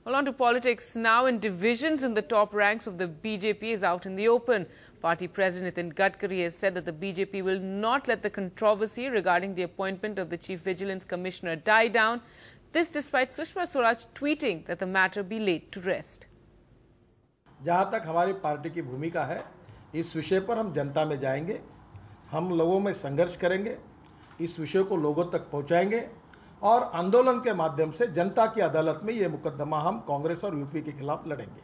Well, on to politics now, and divisions in the top ranks of the BJP is out in the open. Party President Nitin Gadkari has said that the BJP will not let the controversy regarding the appointment of the Chief Vigilance Commissioner die down. This despite Sushma Swaraj tweeting that the matter be laid to rest. जहां तक हमारी party की भूमिका है, इस विषय पर हम जनता में जाएंगे, हम लोगों में संघर्ष करेंगे, इस विषय को लोगों तक पहुंचाएंगे और आंदोलन के माध्यम से जनता की अदालत में ये मुकदमा हम कांग्रेस और यूपी के खिलाफ लड़ेंगे.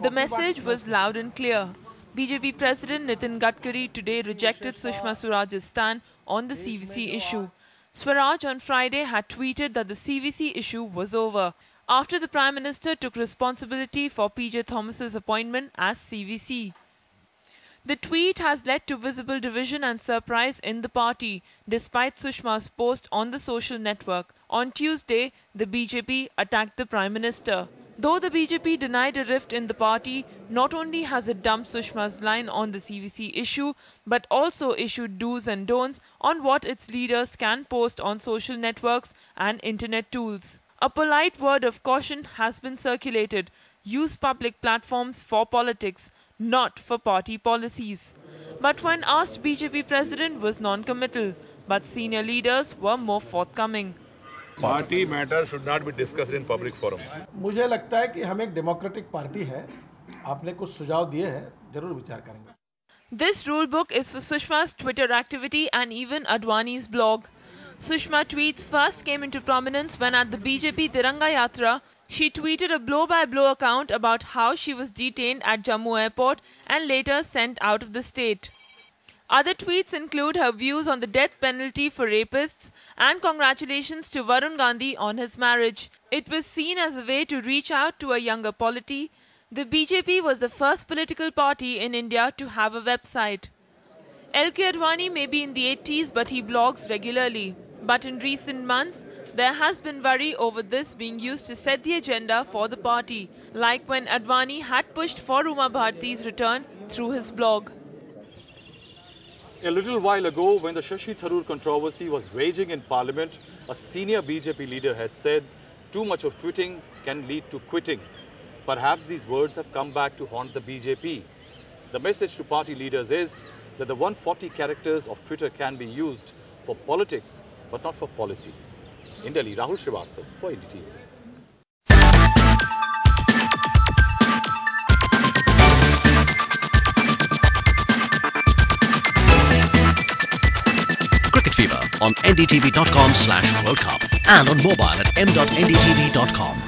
The message was loud and clear. BJP President Nitin Gadkari today rejected Sushma Swaraj's stand on the CVC issue. Swaraj on Friday had tweeted that the CVC issue was over after the Prime Minister took responsibility for PJ Thomas's appointment as CVC. The tweet has led to visible division and surprise in the party, despite Sushma's post on the social network. On Tuesday, the BJP attacked the Prime Minister. Though the BJP denied a rift in the party, not only has it dumped Sushma's line on the CVC issue, but also issued do's and don'ts on what its leaders can post on social networks and internet tools. A polite word of caution has been circulated: use public platforms for politics, not for party policies. But when asked, BJP President was non-committal, but senior leaders were more forthcoming. Party matters should not be discussed in public forum. मुझे लगता है कि हम एक democratic party है. आपने कुछ सुझाव दिए हैं, जरूर विचार करेंगे. This rule book is for Sushma's Twitter activity and even Advani's blog. Sushma tweets first came into prominence when at the BJP Tiranga Yatra, she tweeted a blow-by-blow account about how she was detained at Jammu airport and later sent out of the state. Other tweets include her views on the death penalty for rapists and congratulations to Varun Gandhi on his marriage. It was seen as a way to reach out to a younger polity. The BJP was the first political party in India to have a website. LK Advani may be in the 80s, but he blogs regularly. But in recent months, there has been worry over this being used to set the agenda for the party, like when Advani had pushed for Uma Bharti's return through his blog. A little while ago, when the Shashi Tharoor controversy was raging in Parliament, a senior BJP leader had said, "Too much of tweeting can lead to quitting." Perhaps these words have come back to haunt the BJP. The message to party leaders is that the 140 characters of Twitter can be used for politics, but not for policies. In Delhi, Rahul Srivastava for NDTV. Cricket Fever on ndtv.com/World Cup and on mobile at m.ndtv.com.